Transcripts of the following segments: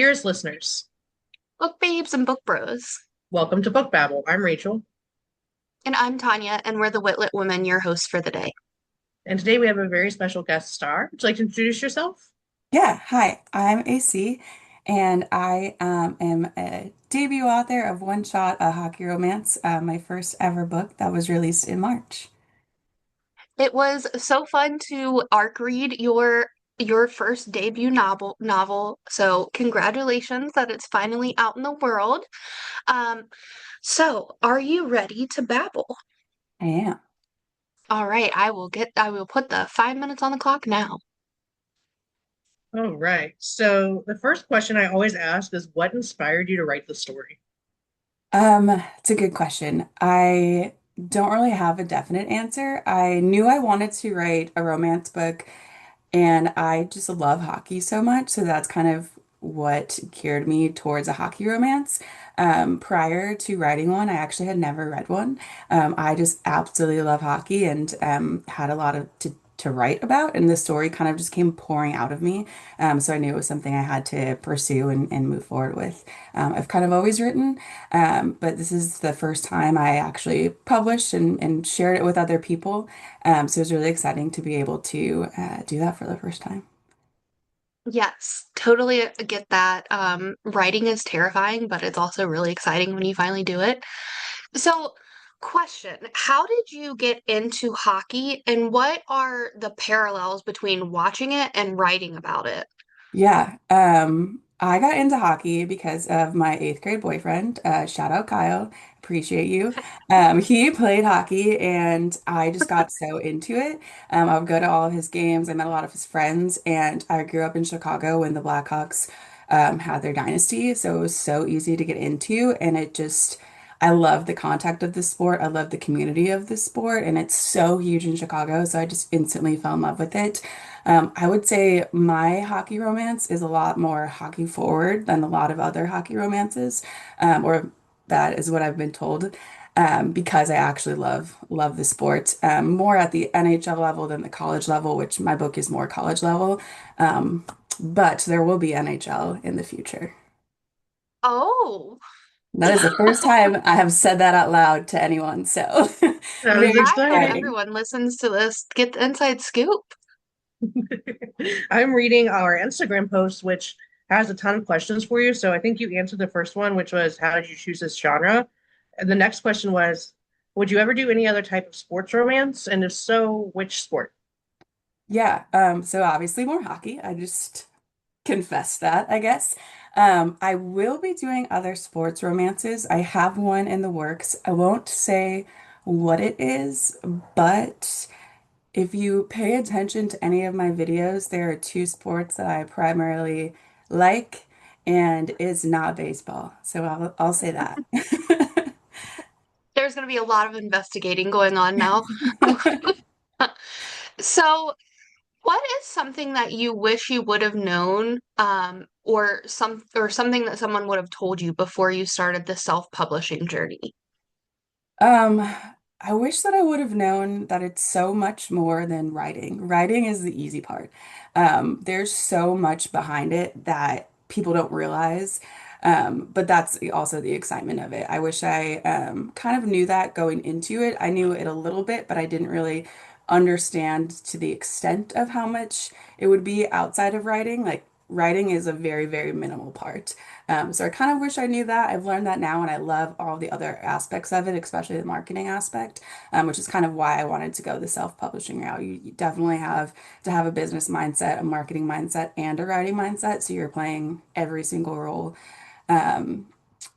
Dearest listeners, Book babes and book bros. welcome to Book Babble. I'm Rachel, And I'm Tanya, and we're the Witlet Women, your hosts for the day. and today we have a very special guest star. Would you like to introduce yourself? Yeah, hi, I'm AC, and I am a debut author of One Shot, a Hockey Romance, my first ever book that was released in March. It was so fun to arc read your first debut novel. So congratulations that it's finally out in the world. Um, so are you ready to babble? I am. All right, I will put the 5 minutes on the clock now. All right. So the first question I always ask is what inspired you to write the story? It's a good question. I don't really have a definite answer. I knew I wanted to write a romance book, and I just love hockey so much. So that's kind of what geared me towards a hockey romance. Prior to writing one, I actually had never read one. I just absolutely love hockey and had a lot to write about, and the story kind of just came pouring out of me. So I knew it was something I had to pursue and move forward with. I've kind of always written, but this is the first time I actually published and shared it with other people. So it was really exciting to be able to do that for the first time. Yes, totally get that. Writing is terrifying, but it's also really exciting when you finally do it. So, question, how did you get into hockey and what are the parallels between watching it and writing about it? Yeah, I got into hockey because of my eighth grade boyfriend. Shout out Kyle, appreciate you. He played hockey, and I just got so into it. I would go to all of his games. I met a lot of his friends, and I grew up in Chicago when the Blackhawks had their dynasty, so it was so easy to get into, and it just. I love the contact of the sport. I love the community of the sport, and it's so huge in Chicago, so I just instantly fell in love with it. I would say my hockey romance is a lot more hockey forward than a lot of other hockey romances, or that is what I've been told, because I actually love the sport more at the NHL level than the college level, which my book is more college level. Um, but there will be NHL in the future. Oh, That is the first time I have said that out loud to anyone, so That is very I hope exciting. exciting. everyone listens to this, get the inside scoop. I'm reading our Instagram post, which has a ton of questions for you. So I think you answered the first one, which was how did you choose this genre? And the next question was, would you ever do any other type of sports romance? And if so, which sport? Yeah, so obviously more hockey. I just confess that, I guess. I will be doing other sports romances. I have one in the works. I won't say what it is, but if you pay attention to any of my videos, there are two sports that I primarily like, and it's not baseball. So I'll say that. There's going to be a lot of investigating going on now. So, what is something that you wish you would have known, or something that someone would have told you before you started the self-publishing journey? Um, I wish that I would have known that it's so much more than writing. Writing is the easy part. There's so much behind it that people don't realize. But that's also the excitement of it. I wish I kind of knew that going into it. I knew it a little bit, but I didn't really understand to the extent of how much it would be outside of writing. Like writing is a very, very minimal part. So I kind of wish I knew that. I've learned that now, and I love all the other aspects of it, especially the marketing aspect, which is kind of why I wanted to go the self-publishing route. You definitely have to have a business mindset, a marketing mindset, and a writing mindset, so you're playing every single role. Um,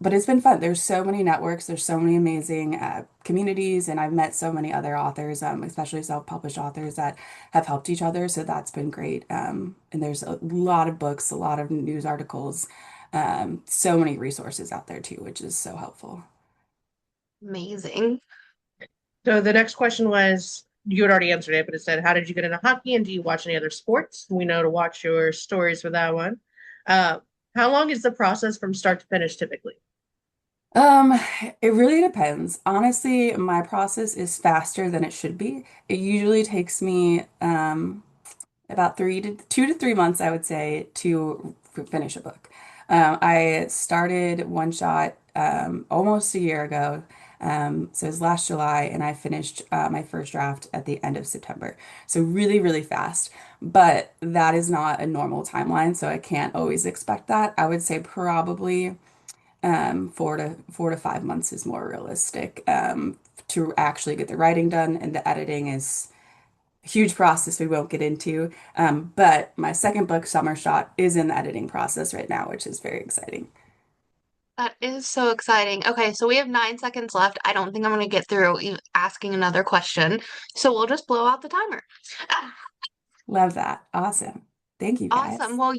but it's been fun. There's so many networks, there's so many amazing communities, and I've met so many other authors, especially self-published authors that have helped each other. So that's been great. And there's a lot of books, a lot of news articles, so many resources out there too, which is so helpful. Amazing. So the next question was, you had already answered it, but it said, how did you get into hockey and do you watch any other sports? We know to watch your stories for that one. Uh, how long is the process from start to finish typically? Um, it really depends. Honestly, my process is faster than it should be. It usually takes me about 2 to 3 months, I would say, to finish a book. I started one shot almost a year ago. So it was last July, and I finished my first draft at the end of September. So really, really fast. But that is not a normal timeline, so I can't always expect that. I would say probably 4 to 5 months is more realistic to actually get the writing done, and the editing is a huge process we won't get into. But my second book, Summer Shot, is in the editing process right now, which is very exciting. That is so exciting. Okay, so we have 9 seconds left. I don't think I'm going to get through asking another question, so we'll just blow out the timer. Love that. Awesome. Thank you, Awesome. guys. Well,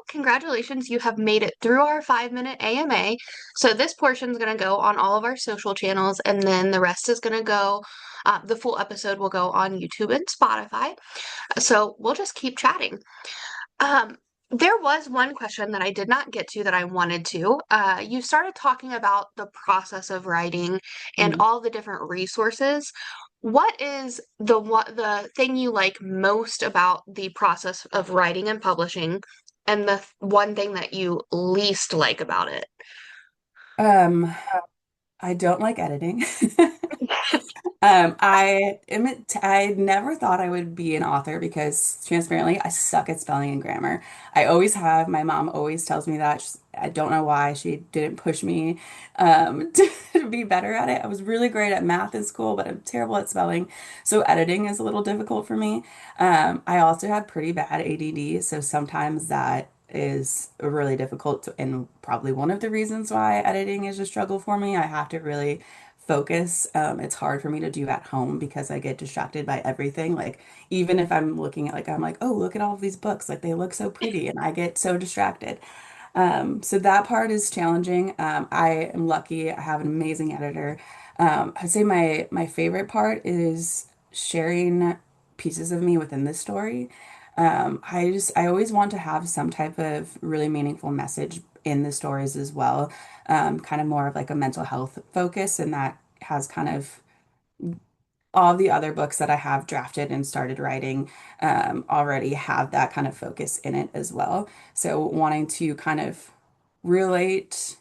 congratulations, you have made it through our 5 minute AMA. So this portion is going to go on all of our social channels, and then the rest is going to go, the full episode will go on YouTube and Spotify. So we'll just keep chatting. Um, there was one question that I did not get to that I wanted to. You started talking about the process of writing and Mm. all the different resources. What is the thing you like most about the process of writing and publishing, and the one thing that you least like about it? Um, I don't like editing. I never thought I would be an author because transparently, I suck at spelling and grammar. I always have. My mom always tells me that. I don't know why she didn't push me to be better at it. I was really great at math in school, but I'm terrible at spelling. So editing is a little difficult for me. I also have pretty bad ADD, so sometimes that is really difficult and probably one of the reasons why editing is a struggle for me. I have to really focus. It's hard for me to do at home because I get distracted by everything. Like even if I'm looking at like I'm like, oh, look at all of these books, like they look so pretty, and I get so distracted. So that part is challenging. I am lucky. I have an amazing editor. I'd say my favorite part is sharing pieces of me within the story. I always want to have some type of really meaningful message in the stories as well. Kind of more of like a mental health focus, and that has kind of all the other books that I have drafted and started writing already have that kind of focus in it as well. So wanting to kind of relate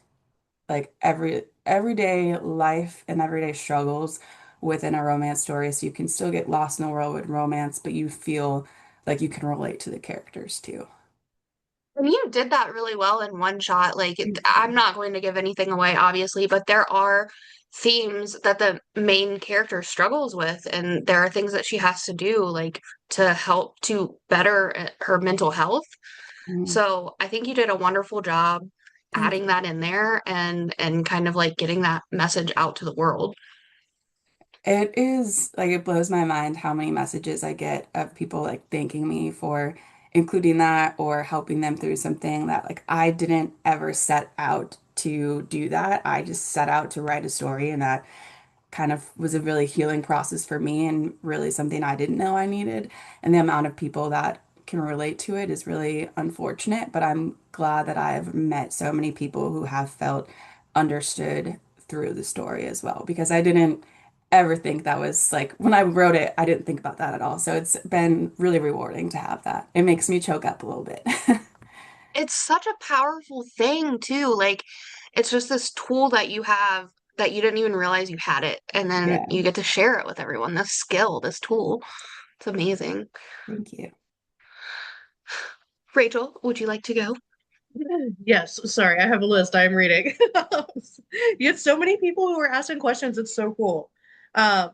like everyday life and everyday struggles within a romance story so you can still get lost in the world with romance, but you feel like you can relate to the characters too. And you did that really well in one shot. Thank I'm you. not going to give anything away, obviously, but there are themes that the main character struggles with, and there are things that she has to do, like to help to better her mental health. Mm, So I think you did a wonderful job thank adding you. that in there and kind of like getting that message out to the world. It is like it blows my mind how many messages I get of people like thanking me for including that or helping them through something that like I didn't ever set out to do that. I just set out to write a story, and that kind of was a really healing process for me and really something I didn't know I needed. And the amount of people that can relate to it is really unfortunate, but I'm glad that I've met so many people who have felt understood through the story as well, because I didn't ever think that was like when I wrote it, I didn't think about that at all. So it's been really rewarding to have that. It makes me choke up a little bit. It's such a powerful thing too. Like it's just this tool that you have that you didn't even realize you had it, and then Yeah, you get to share it with everyone. This skill, this tool. It's amazing. thank you. Rachel, would you like to go? Yes, sorry, I have a list I'm reading. You had so many people who were asking questions. It's so cool. Uh,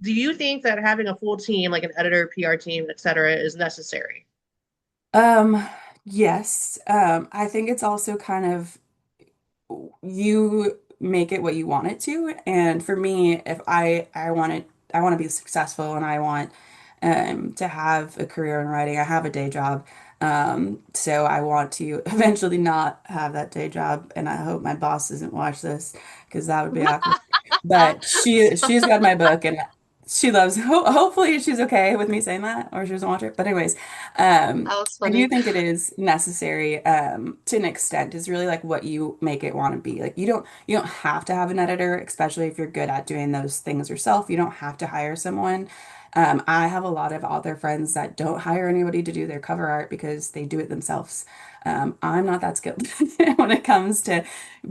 do you think that having a full team, like an editor, PR team, etc., is necessary? Um, yes. I think it's also kind of you make it what you want it to. And for me, if I want to be successful and I want to have a career in writing. I have a day job. So I want to eventually not have that day job, and I hope my boss doesn't watch this because that would be awkward. But she's got my book, and she loves. Hopefully, she's okay with me saying that, or she doesn't watch it. But anyways, That was I do funny. think it is necessary to an extent. It's really like what you make it want to be. Like you don't have to have an editor, especially if you're good at doing those things yourself. You don't have to hire someone. I have a lot of author friends that don't hire anybody to do their cover art because they do it themselves. I'm not that skilled when it comes to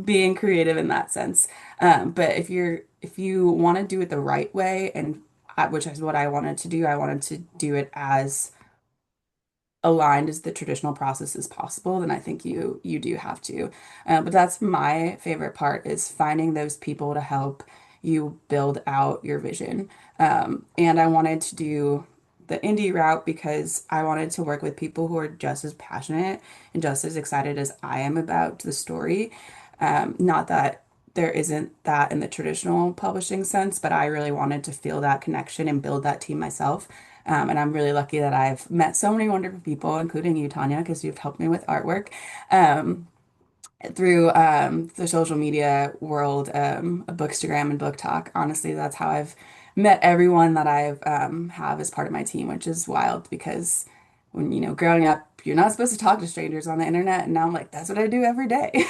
being creative in that sense. But if you want to do it the right way, and which is what I wanted to do, I wanted to do it as aligned as the traditional process as possible, then I think you do have to. But that's my favorite part is finding those people to help you build out your vision. And I wanted to do the indie route because I wanted to work with people who are just as passionate and just as excited as I am about the story. Not that there isn't that in the traditional publishing sense, but I really wanted to feel that connection and build that team myself. And I'm really lucky that I've met so many wonderful people, including you, Tanya, because you've helped me with artwork through the social media world, Bookstagram and Book Talk. Honestly, that's how I've met everyone that I've have as part of my team, which is wild because when growing up, you're not supposed to talk to strangers on the internet, and now I'm like, that's what I do every day.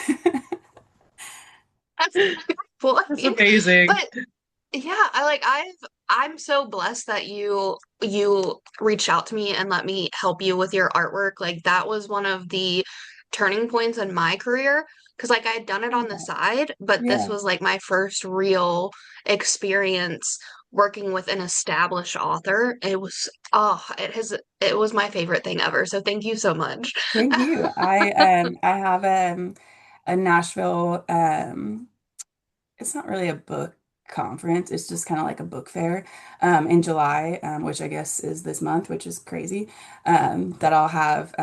That's cool. That's amazing. But yeah, I'm so blessed that you reached out to me and let me help you with your artwork. Like that was one of the turning points in my career because like I had done it on the side, but this Yeah. was like my first real experience working with an established author. It was my favorite thing ever. So thank you so much. Thank you. I have a Nashville it's not really a book conference. It's just kind of like a book fair in July, which I guess is this month, which is crazy. That I'll have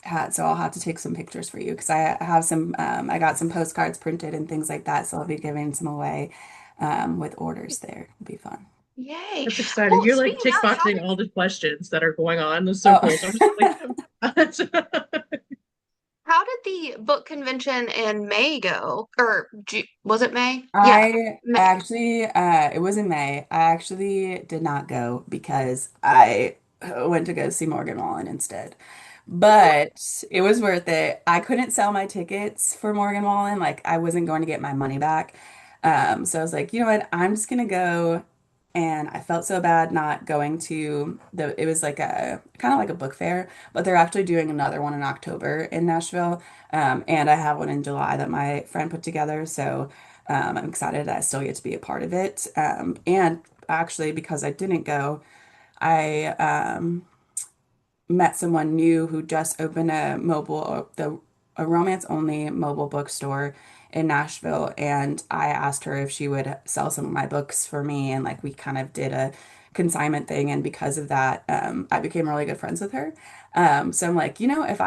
had, so I'll have to take some pictures for you because I have some. I got some postcards printed and things like that, so I'll be giving some away with orders there. It'll be fun. Yay. That's exciting. Well, You're like speaking tick of, how boxing all the questions that are going on. That's so Oh, cool. So I'm just like, How did the book convention in May go? Or was it May? Yeah, I May. actually, it was in May. I actually did not go because I went to go see Morgan Wallen instead. But it was worth it. I couldn't sell my tickets for Morgan Wallen. Like, I wasn't going to get my money back. So I was like, you know what? I'm just gonna go. And I felt so bad not going to it was like a kind of like a book fair, but they're actually doing another one in October in Nashville. And I have one in July that my friend put together. So I'm excited that I still get to be a part of it. And actually, because I didn't go, I met someone new who just opened a romance only mobile bookstore in Nashville, and I asked her if she would sell some of my books for me, and like we kind of did a consignment thing, and because of that, I became really good friends with her. So I'm like, if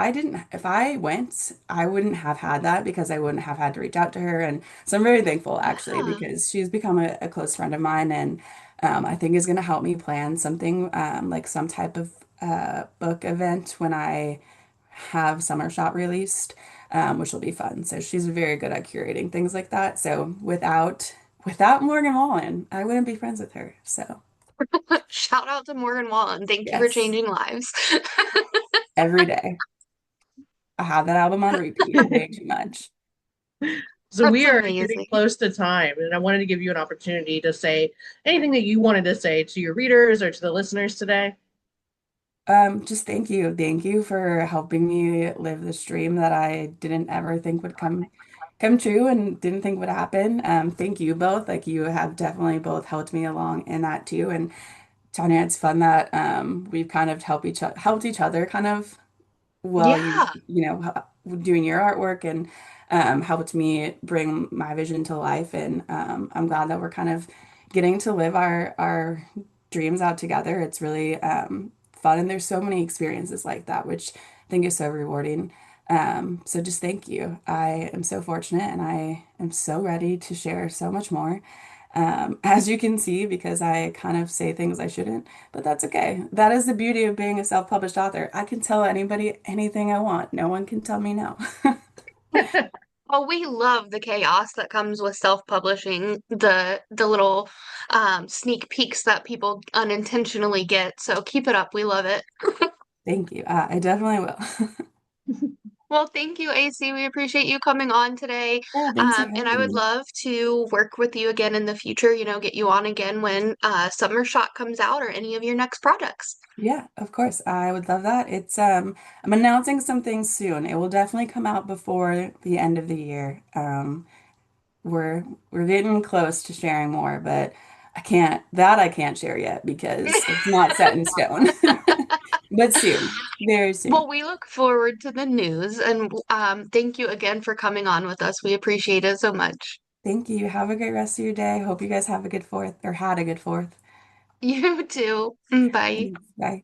I went, I wouldn't have had that because I wouldn't have had to reach out to her, and so I'm very thankful actually Yeah. because she's become a close friend of mine, and I think is going to help me plan something like some type of book event when I have Summer Shot released, which will be fun. So she's very good at curating things like that. So without Morgan Wallen, I wouldn't be friends with her. So Shout out to Morgan Wallen. Thank you for yes, changing lives. every day. I have that album on repeat way too much. so That's we are getting amazing. close to time, and I wanted to give you an opportunity to say anything that you wanted to say to your readers or to the listeners today. Just thank you. Thank you for helping me live this dream that I didn't ever think would come true and didn't think would happen. Thank you both. Like you have definitely both helped me along in that too. And Tanya, it's fun that we've kind of helped each other kind of while Yeah. doing your artwork and helped me bring my vision to life. And I'm glad that we're kind of getting to live our dreams out together. It's really fun, and there's so many experiences like that, which I think is so rewarding. So just thank you. I am so fortunate, and I am so ready to share so much more. As you can see, because I kind of say things I shouldn't, but that's okay. That is the beauty of being a self-published author. I can tell anybody anything I want. No one can tell me no. Oh, we love the chaos that comes with self-publishing, the little sneak peeks that people unintentionally get. So keep it up. We love it. Thank you. I definitely will. Well, thank you, AC. We appreciate you coming on today. Yeah, thanks for And I having would me. love to work with you again in the future, get you on again when Summer Shot comes out or any of your next projects. Yeah, of course. I would love that. I'm announcing some things soon. It will definitely come out before the end of the year. We're we're getting close to sharing more, but I can't share yet because it's not set in stone. But soon, very soon. Well, we look forward to the news and thank you again for coming on with us. We appreciate it so much. Thank you. Have a great rest of your day. Hope you guys have a good fourth or had a good fourth. You too. Bye. Thanks. Bye.